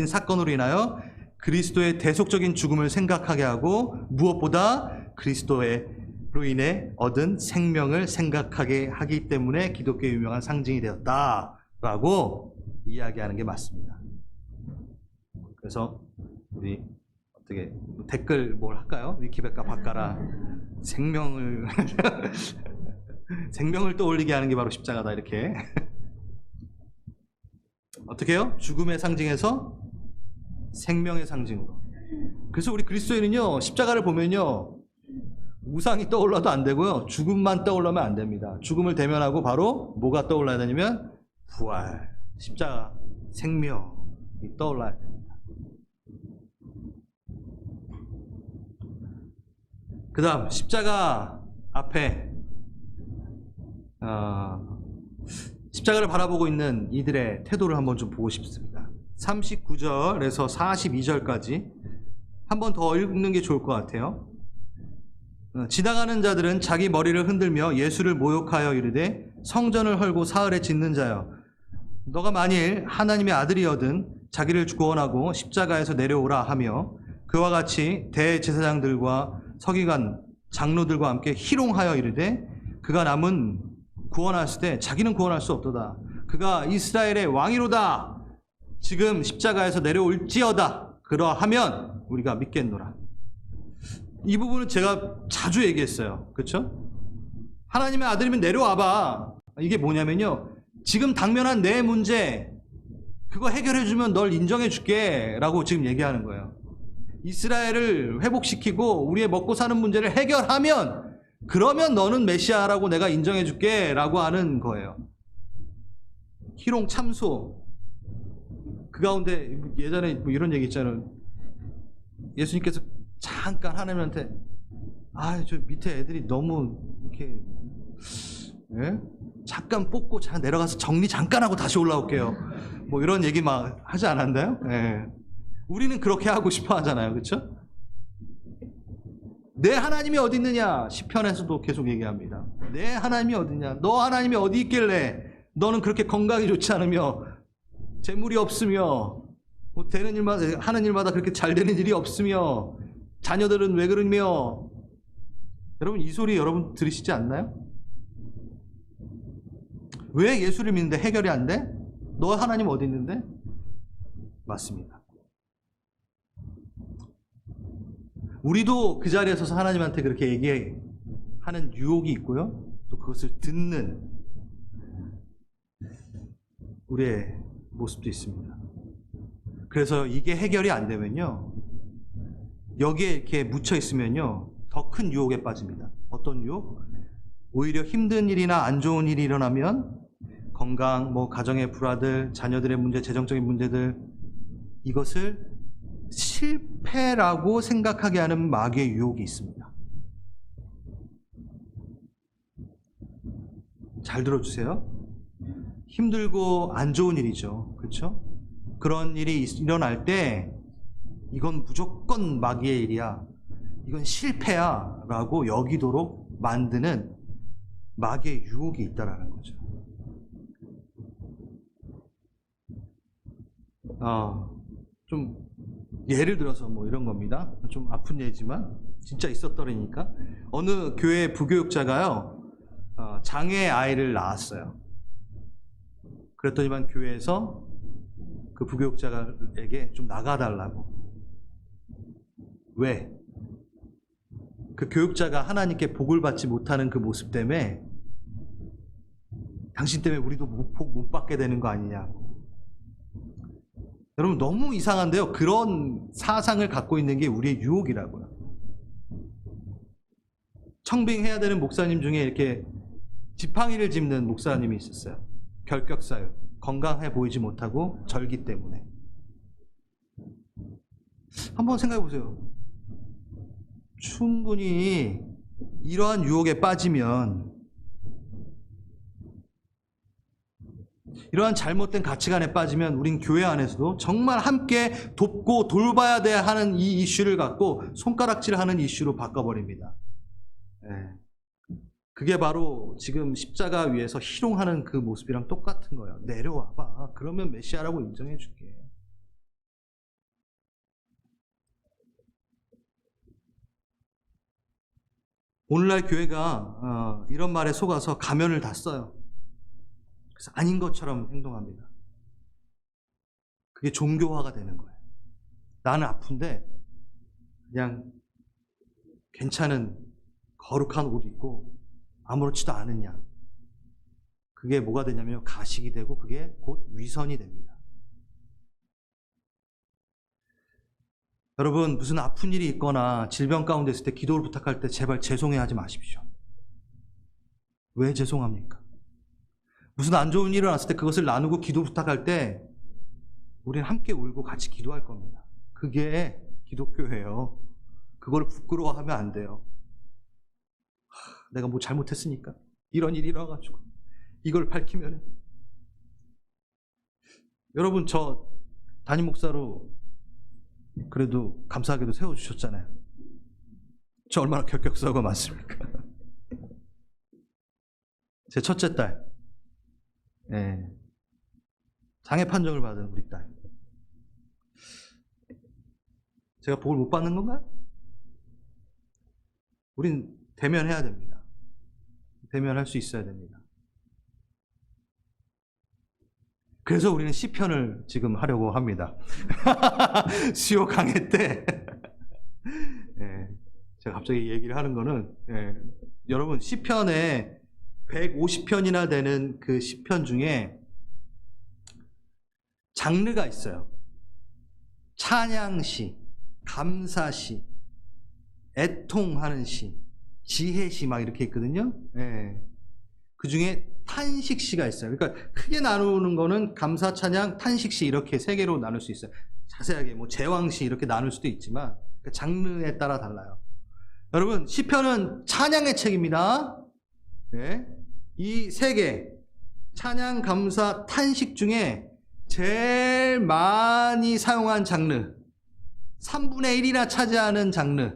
사건으로 인하여 그리스도의 대속적인 죽음을 생각하게 하고 무엇보다 그리스도로 인해 얻은 생명을 생각하게 하기 때문에 기독교의 유명한 상징이 되었다라고 이야기하는 게 맞습니다. 그래서 우리 어떻게 댓글 뭘 할까요? 위키백과 바꿔라. 생명을 떠올리게 하는 게 바로 십자가다. 이렇게 어떻게 해요? 죽음의 상징에서 생명의 상징으로. 그래서 우리 그리스도인은요, 십자가를 보면요, 우상이 떠올라도 안 되고요, 죽음만 떠올라면 안 됩니다. 죽음을 대면하고 바로 뭐가 떠올라야 되냐면 부활, 십자가, 생명이 떠올라야 됩니다. 그 다음 십자가 앞에 십자가를 바라보고 있는 이들의 태도를 한번 좀 보고 싶습니다. 39절에서 42절까지 한 번 더 읽는 게 좋을 것 같아요. 지나가는 자들은 자기 머리를 흔들며 예수를 모욕하여 이르되 성전을 헐고 사흘에 짓는 자여, 너가 만일 하나님의 아들이거든 자기를 구원하고 십자가에서 내려오라 하며 그와 같이 대제사장들과 서기관 장로들과 함께 희롱하여 이르되 그가 남은 구원하실 때 자기는 구원할 수 없도다. 그가 이스라엘의 왕이로다. 지금 십자가에서 내려올지어다. 그러하면 우리가 믿겠노라. 이 부분은 제가 자주 얘기했어요. 그렇죠? 하나님의 아들이면 내려와봐. 이게 뭐냐면요, 지금 당면한 내 문제 그거 해결해주면 널 인정해줄게 라고 지금 얘기하는 거예요. 이스라엘을 회복시키고 우리의 먹고 사는 문제를 해결하면, 그러면 너는 메시아라고 내가 인정해줄게 라고 하는 거예요. 희롱 참소. 그 가운데 예전에 뭐 이런 얘기 있잖아요. 예수님께서 잠깐 하나님한테 저 밑에 애들이 너무 이렇게 잠깐 뽑고 잠깐 내려가서 정리 잠깐 하고 다시 올라올게요. 뭐 이런 얘기 막 하지 않았나요? 우리는 그렇게 하고 싶어 하잖아요. 그렇죠? 내 하나님이 어디 있느냐? 시편에서도 계속 얘기합니다. 내 하나님이 어디 있냐? 너 하나님이 어디 있길래 너는 그렇게 건강이 좋지 않으며 재물이 없으며 뭐 되는 일마다 하는 일마다 그렇게 잘 되는 일이 없으며 자녀들은 왜 그러며. 여러분 이 소리 여러분 들으시지 않나요? 왜 예수를 믿는데 해결이 안 돼? 너 하나님 어디 있는데? 맞습니다. 우리도 그 자리에 서서 하나님한테 그렇게 얘기하는 유혹이 있고요, 또 그것을 듣는 우리의 모습도 있습니다. 그래서 이게 해결이 안 되면요, 여기에 이렇게 묻혀 있으면요 더 큰 유혹에 빠집니다. 어떤 유혹? 오히려 힘든 일이나 안 좋은 일이 일어나면 건강, 뭐 가정의 불화들, 자녀들의 문제, 재정적인 문제들, 이것을 실패라고 생각하게 하는 마귀의 유혹이 있습니다. 잘 들어주세요. 힘들고 안 좋은 일이죠. 그렇죠? 그런 일이 일어날 때 이건 무조건 마귀의 일이야, 이건 실패야 라고 여기도록 만드는 마귀의 유혹이 있다라는 거죠. 좀 예를 들어서 뭐 이런 겁니다. 좀 아픈 예지만 진짜 있었더라니까. 어느 교회 부교육자가요, 장애 아이를 낳았어요. 그랬더니만 교회에서 그 부교육자에게 좀 나가달라고. 왜? 그 교육자가 하나님께 복을 받지 못하는 그 모습 때문에 당신 때문에 우리도 복 못 받게 되는 거 아니냐. 여러분 너무 이상한데요. 그런 사상을 갖고 있는 게 우리의 유혹이라고요. 청빙해야 되는 목사님 중에 이렇게 지팡이를 짚는 목사님이 있었어요. 결격사유. 건강해 보이지 못하고 절기 때문에. 한번 생각해 보세요. 충분히 이러한 유혹에 빠지면, 이러한 잘못된 가치관에 빠지면 우린 교회 안에서도 정말 함께 돕고 돌봐야 돼 하는 이 이슈를 갖고 손가락질하는 이슈로 바꿔버립니다. 그게 바로 지금 십자가 위에서 희롱하는 그 모습이랑 똑같은 거예요. 내려와봐. 그러면 메시아라고 인정해 줄게. 오늘날 교회가 이런 말에 속아서 가면을 다 써요. 그래서 아닌 것처럼 행동합니다. 그게 종교화가 되는 거예요. 나는 아픈데 그냥 괜찮은 거룩한 옷 입고 아무렇지도 않으냐. 그게 뭐가 되냐면 가식이 되고 그게 곧 위선이 됩니다. 여러분 무슨 아픈 일이 있거나 질병 가운데 있을 때 기도를 부탁할 때 제발 죄송해하지 마십시오. 왜 죄송합니까? 무슨 안 좋은 일이 일어났을 때 그것을 나누고 기도 부탁할 때 우리는 함께 울고 같이 기도할 겁니다. 그게 기독교예요. 그걸 부끄러워하면 안 돼요. 내가 뭐 잘못했으니까 이런 일이 일어나가지고 이걸 밝히면. 여러분 저 담임 목사로 그래도 감사하게도 세워주셨잖아요. 저 얼마나 결격사고가 많습니까? 제 첫째 딸, 장애 판정을 받은 우리 딸. 제가 복을 못 받는 건가요? 우린 대면해야 됩니다. 대면할 수 있어야 됩니다. 그래서 우리는 시편을 지금 하려고 합니다. 수요 강해 때 제가 갑자기 얘기를 하는 거는 여러분 시편에 150편이나 되는 그 시편 중에 장르가 있어요. 찬양시, 감사시, 애통하는 시, 지혜시 막 이렇게 있거든요. 그 중에 탄식시가 있어요. 그러니까 크게 나누는 거는 감사, 찬양, 탄식시 이렇게 세 개로 나눌 수 있어요. 자세하게 뭐 제왕시 이렇게 나눌 수도 있지만 그 장르에 따라 달라요. 여러분 시편은 찬양의 책입니다. 이 세 개 찬양, 감사, 탄식 중에 제일 많이 사용한 장르 3분의 1이나 차지하는 장르가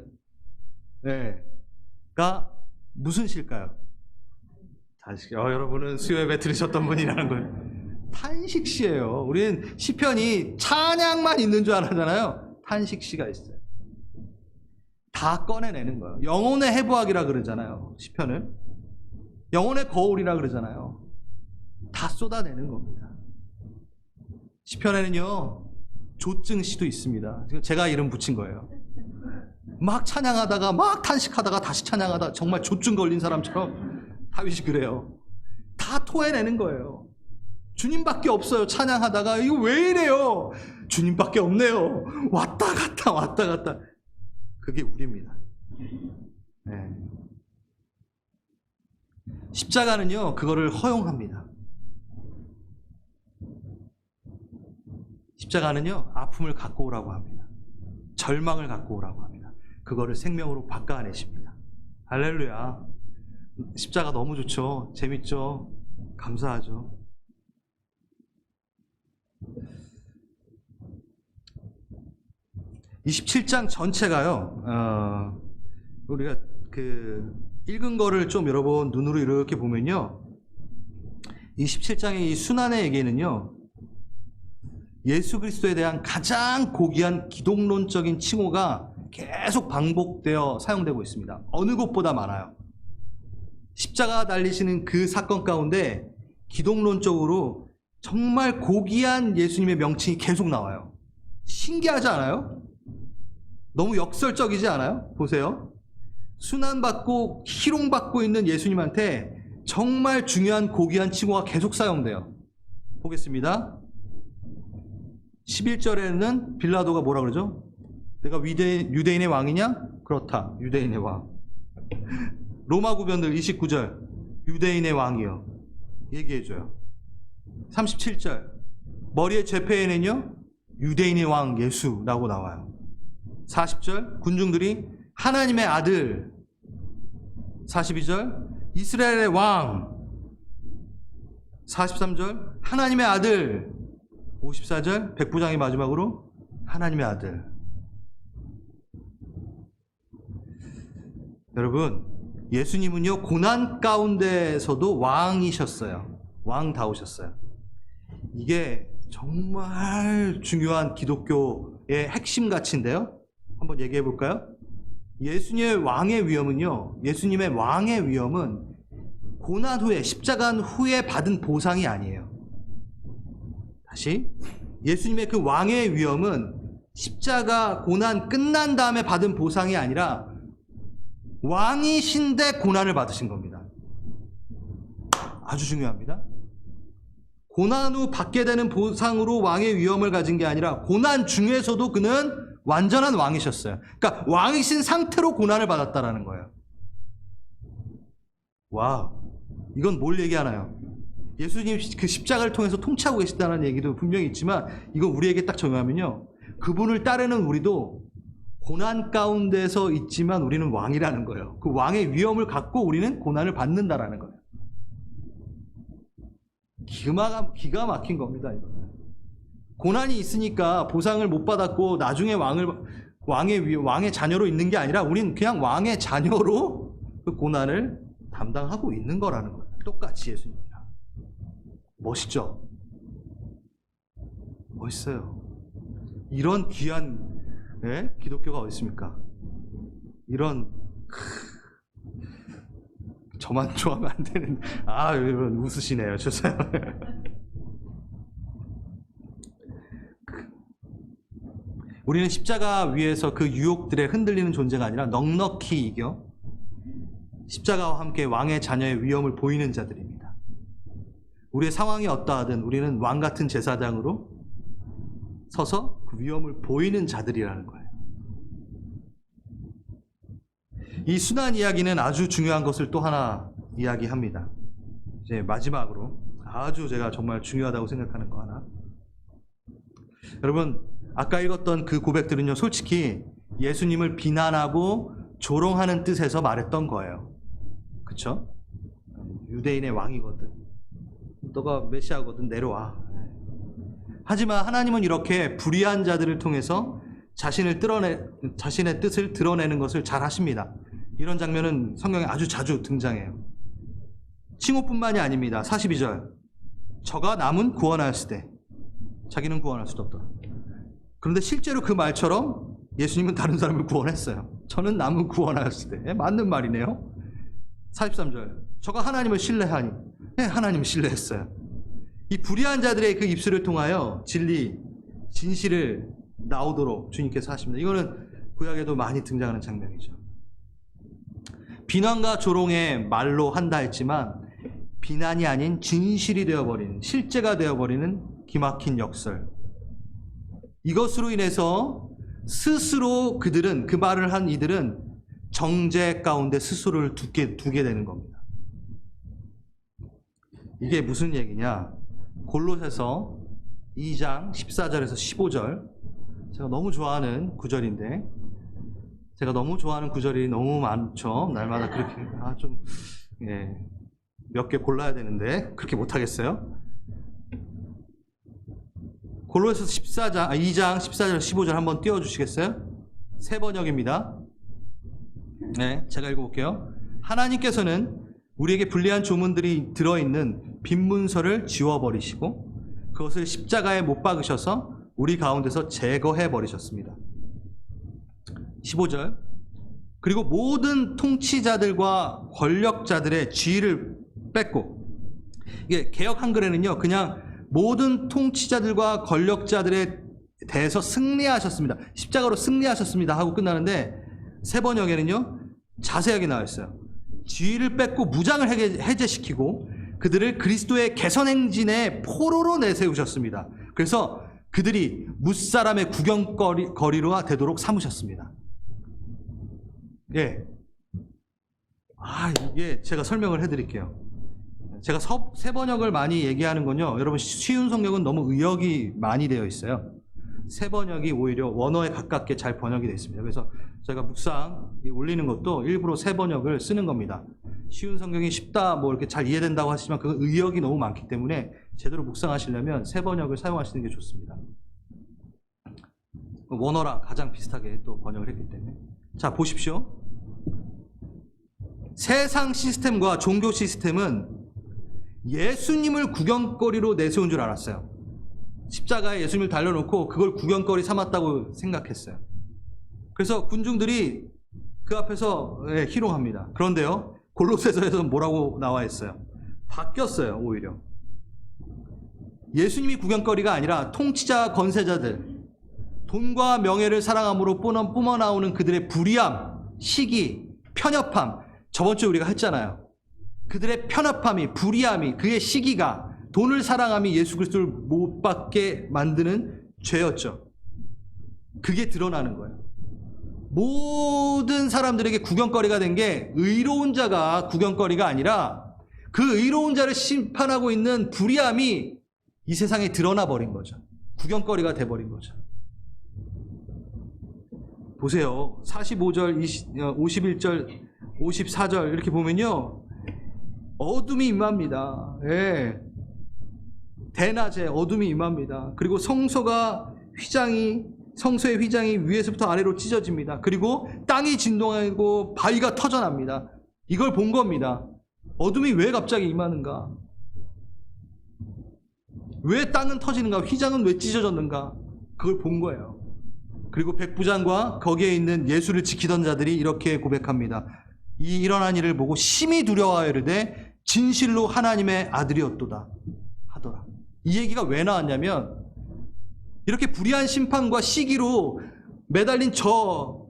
무슨 시일까요? 여러분은 수요예배 들으셨던 분이라는 거예요. 탄식시예요. 우리는 시편이 찬양만 있는 줄 알았잖아요. 탄식시가 있어요. 다 꺼내내는 거예요. 영혼의 해부학이라 그러잖아요. 시편을. 영혼의 거울이라 그러잖아요. 다 쏟아내는 겁니다. 시편에는요 조증시도 있습니다. 제가 이름 붙인 거예요. 막 찬양하다가 막 탄식하다가 다시 찬양하다가 정말 조증 걸린 사람처럼 다윗이 그래요. 다 토해내는 거예요. 주님밖에 없어요. 찬양하다가 이거 왜 이래요? 주님밖에 없네요. 왔다 갔다 왔다 갔다. 그게 우리입니다. 십자가는요 그거를 허용합니다. 십자가는요 아픔을 갖고 오라고 합니다. 절망을 갖고 오라고 합니다. 그거를 생명으로 바꿔내십니다. 할렐루야. 십자가 너무 좋죠. 재밌죠. 감사하죠. (27장) 전체가요 우리가 읽은 거를 좀 여러분 눈으로 이렇게 보면요 27장의 이 순환의 얘기는요 예수 그리스도에 대한 가장 고귀한 기독론적인 칭호가 계속 반복되어 사용되고 있습니다. 어느 곳보다 많아요. 십자가 달리시는 그 사건 가운데 기독론적으로 정말 고귀한 예수님의 명칭이 계속 나와요. 신기하지 않아요? 너무 역설적이지 않아요? 보세요. 순환받고 희롱받고 있는 예수님한테 정말 중요한 고귀한 칭호가 계속 사용돼요. 보겠습니다. 11절에는 빌라도가 뭐라 그러죠? 내가 유대인의 왕이냐? 그렇다. 유대인의 왕. 로마 구변들 29절. 유대인의 왕이요. 얘기해줘요. 37절. 머리의 죄패에는요. 유대인의 왕 예수라고 나와요. 40절. 군중들이 하나님의 아들. 42절. 이스라엘의 왕. 43절. 하나님의 아들. 54절. 백부장이 마지막으로 하나님의 아들. 여러분, 예수님은요 고난 가운데서도 왕이셨어요. 왕다우셨어요. 이게 정말 중요한 기독교의 핵심 가치인데요. 한번 얘기해 볼까요? 예수님의 왕의 위엄은요, 예수님의 왕의 위엄은 고난 후에, 십자가 후에 받은 보상이 아니에요. 다시, 예수님의 그 왕의 위엄은 십자가 고난 끝난 다음에 받은 보상이 아니라 왕이신데 고난을 받으신 겁니다. 아주 중요합니다. 고난 후 받게 되는 보상으로 왕의 위엄을 가진 게 아니라 고난 중에서도 그는 완전한 왕이셨어요. 그러니까 왕이신 상태로 고난을 받았다라는 거예요. 와, 이건 뭘 얘기하나요? 예수님 그 십자가를 통해서 통치하고 계시다는 얘기도 분명히 있지만 이거 우리에게 딱 적용하면요, 그분을 따르는 우리도 고난 가운데서 있지만 우리는 왕이라는 거예요. 그 왕의 위엄을 갖고 우리는 고난을 받는다라는 거예요. 기가 막힌 겁니다, 이거는. 고난이 있으니까 보상을 못 받았고 나중에 왕의 자녀로 있는 게 아니라 우리는 그냥 왕의 자녀로 그 고난을 담당하고 있는 거라는 거예요. 똑같이 예수님이랑. 멋있죠? 멋있어요. 이런 귀한 기독교가 어디 있습니까? 이런 저만 좋아하면 안 되는, 여러분 웃으시네요. 죄송해요. 우리는 십자가 위에서 그 유혹들에 흔들리는 존재가 아니라 넉넉히 이겨 십자가와 함께 왕의 자녀의 위엄을 보이는 자들입니다. 우리의 상황이 어떠하든 우리는 왕 같은 제사장으로 서서 그 위엄을 보이는 자들이라는 거예요. 이 순환 이야기는 아주 중요한 것을 또 하나 이야기합니다. 이제 마지막으로 아주 제가 정말 중요하다고 생각하는 거 하나. 여러분, 아까 읽었던 그 고백들은요, 솔직히 예수님을 비난하고 조롱하는 뜻에서 말했던 거예요. 그쵸? 유대인의 왕이거든. 너가 메시아거든. 내려와. 하지만 하나님은 이렇게 불의한 자들을 통해서 자신의 뜻을 드러내는 것을 잘 하십니다. 이런 장면은 성경에 아주 자주 등장해요. 칭호뿐만이 아닙니다. 42절. 저가 남은 구원하였을 때 자기는 구원할 수도 없더라. 그런데 실제로 그 말처럼 예수님은 다른 사람을 구원했어요. 저는 남은 구원하였을 때. 맞는 말이네요. 43절. 저가 하나님을 신뢰하니. 네, 하나님을 신뢰했어요. 이 불의한 자들의 그 입술을 통하여 진리, 진실을 나오도록 주님께서 하십니다. 이거는 구약에도 많이 등장하는 장면이죠. 비난과 조롱의 말로 한다 했지만 비난이 아닌 진실이 되어버리는, 실제가 되어버리는 기막힌 역설. 이것으로 인해서 스스로 그들은, 그 말을 한 이들은 정죄 가운데 스스로를 두게 되는 겁니다. 이게 무슨 얘기냐? 골로새서 2장 14절에서 15절, 제가 너무 좋아하는 구절인데, 제가 너무 좋아하는 구절이 너무 많죠. 날마다 그렇게 몇 개 골라야 되는데 그렇게 못하겠어요. 골로새서 2장 14절 15절 한번 띄워주시겠어요? 새 번역입니다. 네, 제가 읽어볼게요. 하나님께서는 우리에게 불리한 조문들이 들어있는 빈 문서를 지워버리시고 그것을 십자가에 못 박으셔서 우리 가운데서 제거해버리셨습니다. 15절. 그리고 모든 통치자들과 권력자들의 지위를 뺐고, 이게 개역 한글에는요, 그냥 모든 통치자들과 권력자들에 대해서 승리하셨습니다. 십자가로 승리하셨습니다 하고 끝나는데, 새 번역에는요, 자세하게 나와 있어요. 지위를 뺏고 무장을 해제시키고 그들을 그리스도의 개선 행진의 포로로 내세우셨습니다. 그래서 그들이 무사람의 구경거리로 되도록 삼으셨습니다. 예. 이게 제가 설명을 해드릴게요. 제가 새 번역을 많이 얘기하는 건요, 여러분 쉬운 성경은 너무 의역이 많이 되어 있어요. 새 번역이 오히려 원어에 가깝게 잘 번역이 되어 있습니다. 그래서 제가 묵상 올리는 것도 일부러 새 번역을 쓰는 겁니다. 쉬운 성경이 쉽다 뭐 이렇게 잘 이해된다고 하시지만 그건 의역이 너무 많기 때문에 제대로 묵상하시려면 새 번역을 사용하시는 게 좋습니다. 원어랑 가장 비슷하게 또 번역을 했기 때문에. 자, 보십시오. 세상 시스템과 종교 시스템은 예수님을 구경거리로 내세운 줄 알았어요. 십자가에 예수님을 달려놓고 그걸 구경거리 삼았다고 생각했어요. 그래서 군중들이 그 앞에서 희롱합니다. 그런데요, 골로새서에서는 뭐라고 나와 있어요? 바뀌었어요. 오히려 예수님이 구경거리가 아니라 통치자 권세자들, 돈과 명예를 사랑함으로 뿜어나오는 그들의 불의함, 시기, 편협함, 저번 주에 우리가 했잖아요. 그들의 편협함이, 불의함이, 그의 시기가, 돈을 사랑함이 예수 그리스도를 못 받게 만드는 죄였죠. 그게 드러나는 거예요. 모든 사람들에게 구경거리가 된 게 의로운 자가 구경거리가 아니라 그 의로운 자를 심판하고 있는 불의함이 이 세상에 드러나 버린 거죠. 구경거리가 돼버린 거죠. 보세요. 45절, 51절, 54절 이렇게 보면요, 어둠이 임합니다. 예. 대낮에 어둠이 임합니다. 그리고 성소의 휘장이 위에서부터 아래로 찢어집니다. 그리고 땅이 진동하고 바위가 터져납니다. 이걸 본 겁니다. 어둠이 왜 갑자기 임하는가? 왜 땅은 터지는가? 휘장은 왜 찢어졌는가? 그걸 본 거예요. 그리고 백부장과 거기에 있는 예수를 지키던 자들이 이렇게 고백합니다. 이 일어난 일을 보고 심히 두려워하여 이르되 진실로 하나님의 아들이었도다 하더라. 이 얘기가 왜 나왔냐면, 이렇게 불의한 심판과 시기로 매달린 저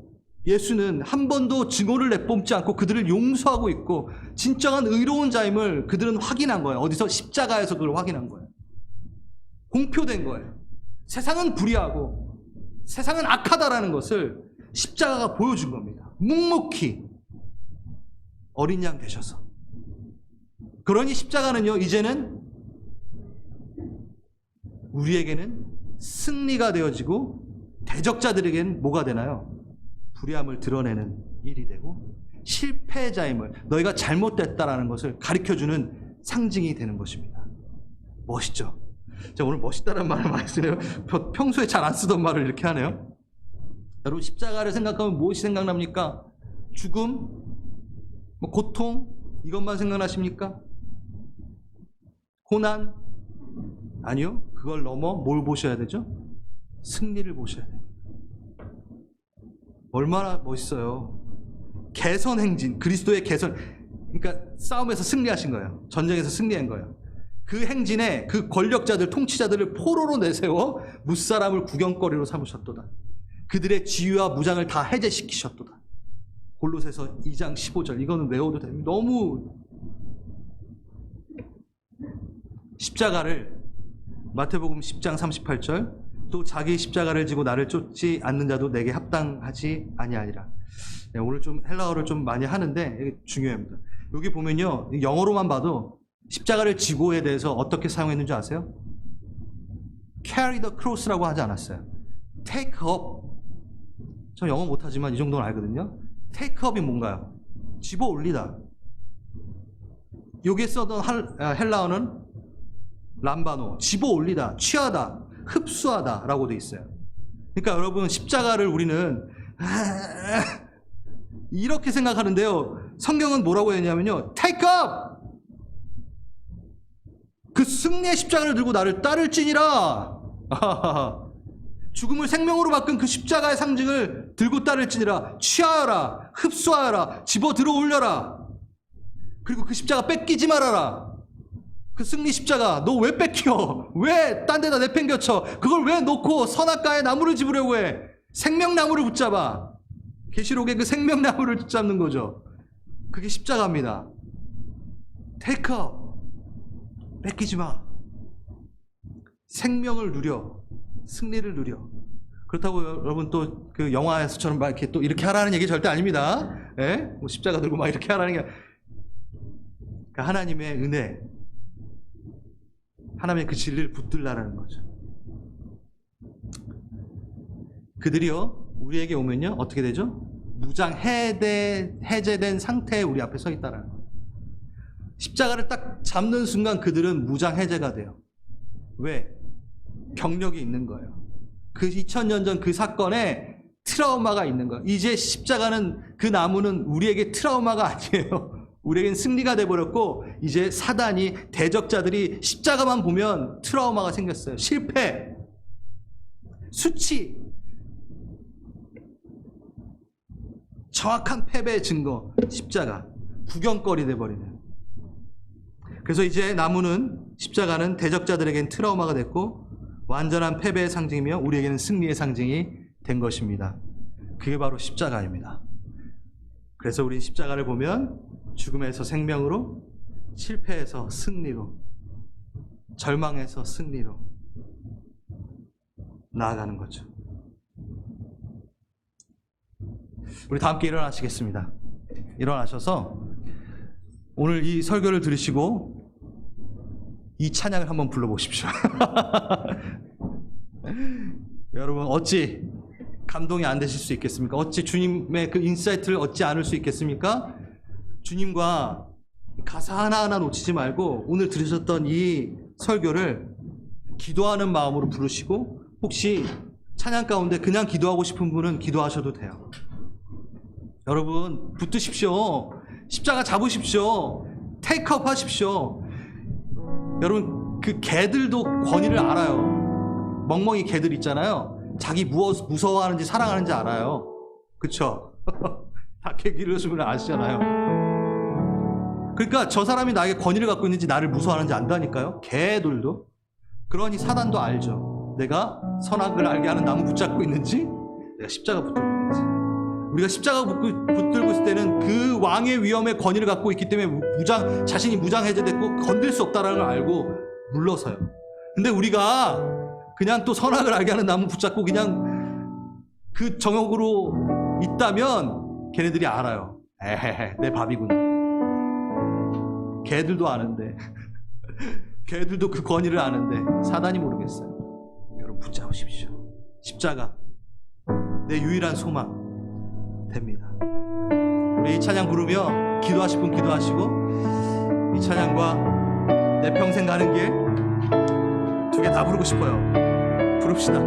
예수는 한 번도 증오를 내뿜지 않고 그들을 용서하고 있고 진정한 의로운 자임을 그들은 확인한 거예요. 어디서? 십자가에서 그걸 확인한 거예요. 공표된 거예요. 세상은 불의하고 세상은 악하다라는 것을 십자가가 보여준 겁니다. 묵묵히 어린 양 되셔서. 그러니 십자가는요, 이제는 우리에게는 승리가 되어지고 대적자들에게는 뭐가 되나요? 불의함을 드러내는 일이 되고 실패자임을, 너희가 잘못됐다라는 것을 가르쳐주는 상징이 되는 것입니다. 멋있죠? 제가 오늘 멋있다는 말을 많이 쓰네요. 평소에 잘 안 쓰던 말을 이렇게 하네요. 여러분, 십자가를 생각하면 무엇이 생각납니까? 죽음? 고통? 이것만 생각나십니까? 고난? 아니요. 그걸 넘어 뭘 보셔야 되죠? 승리를 보셔야 됩니다. 얼마나 멋있어요. 개선 행진, 그리스도의 개선. 그러니까 싸움에서 승리하신 거예요. 전쟁에서 승리한 거예요. 그 행진에 그 권력자들, 통치자들을 포로로 내세워 무사람을 구경거리로 삼으셨도다. 그들의 지위와 무장을 다 해제시키셨도다. 골로새서 2장 15절. 이거는 외워도 됩니다. 너무 십자가를, 마태복음 10장 38절, 또 자기 십자가를 지고 나를 쫓지 않는 자도 내게 합당하지 아니하리라. 네, 오늘 좀 헬라어를 좀 많이 하는데 이게 중요합니다. 여기 보면요, 영어로만 봐도 십자가를 지고에 대해서 어떻게 사용했는지 아세요? carry the cross라고 하지 않았어요. take up. 저 영어 못하지만 이 정도는 알거든요. take up이 뭔가요? 집어 올리다. 여기에 써던 헬라어는 람바노, 집어 올리다, 취하다, 흡수하다 라고 되어 있어요. 그러니까 여러분, 십자가를 우리는 이렇게 생각하는데요, 성경은 뭐라고 했냐면요, take up! 그 승리의 십자가를 들고 나를 따를지니라. 죽음을 생명으로 바꾼 그 십자가의 상징을 들고 따를지니라. 취하여라, 흡수하여라, 집어 들어 올려라. 그리고 그 십자가 뺏기지 말아라. 그 승리 십자가 너 왜 뺏겨? 왜 딴 데다 내팽겨쳐? 그걸 왜 놓고 선악과에 나무를 집으려고 해? 생명나무를 붙잡아. 계시록의 그 생명나무를 붙잡는 거죠. 그게 십자가입니다. Take up. 뺏기지 마. 생명을 누려. 승리를 누려. 그렇다고 여러분 또 그 영화에서처럼 막 이렇게 또 이렇게 하라는 얘기 절대 아닙니다. 예? 뭐 십자가 들고 막 이렇게 하라는 게 그러니까 하나님의 은혜, 하나님의 그 진리를 붙들라라는 거죠. 그들이요 우리에게 오면요 어떻게 되죠? 무장 해제된 상태에 우리 앞에 서 있다라는 거예요. 십자가를 딱 잡는 순간 그들은 무장 해제가 돼요. 왜? 경력이 있는 거예요. 그 2000년 전 그 사건에 트라우마가 있는 거예요. 이제 십자가는 그 나무는 우리에게 트라우마가 아니에요. 우리에겐 승리가 돼버렸고 이제 사단이 대적자들이 십자가만 보면 트라우마가 생겼어요. 실패, 수치, 정확한 패배의 증거, 십자가 구경거리 돼버리는. 그래서 이제 나무는 십자가는 대적자들에겐 트라우마가 됐고 완전한 패배의 상징이며 우리에게는 승리의 상징이 된 것입니다. 그게 바로 십자가입니다. 그래서 우린 십자가를 보면 죽음에서 생명으로, 실패에서 승리로, 절망에서 승리로 나아가는 거죠. 우리 다 함께 일어나시겠습니다. 일어나셔서 오늘 이 설교를 들으시고 이 찬양을 한번 불러보십시오. 여러분 어찌 감동이 안 되실 수 있겠습니까? 어찌 주님의 그 인사이트를 얻지 않을 수 있겠습니까? 주님과 가사 하나하나 놓치지 말고 오늘 들으셨던 이 설교를 기도하는 마음으로 부르시고 혹시 찬양 가운데 그냥 기도하고 싶은 분은 기도하셔도 돼요. 여러분 붙드십시오. 십자가 잡으십시오. 테이크업 하십시오. 여러분 그 개들도 권위를 알아요. 멍멍이 개들 있잖아요. 자기 무서워하는지 사랑하는지 알아요. 그쵸? 다 개 기르시면 아시잖아요. 그러니까 저 사람이 나에게 권위를 갖고 있는지 나를 무서워하는지 안다니까요. 개들도. 그러니 사단도 알죠. 내가 선악을 알게 하는 나무 붙잡고 있는지 내가 십자가 붙들고 있는지. 우리가 십자가 붙들고 있을 때는 그 왕의 위엄의 권위를 갖고 있기 때문에 자신이 무장 해제됐고 건들 수 없다는 걸 알고 물러서요. 근데 우리가 그냥 또 선악을 알게 하는 나무 붙잡고 그냥 그 정욕으로 있다면 걔네들이 알아요. 에헤헤 내 밥이구나. 걔들도 아는데 걔들도 그 권위를 아는데 사단이 모르겠어요. 여러분 붙잡으십시오. 십자가 내 유일한 소망 됩니다. 우리 이 찬양 부르며 기도하실 분 기도하시고 이 찬양과 내 평생 가는 길 두 개 다 부르고 싶어요. 부릅시다.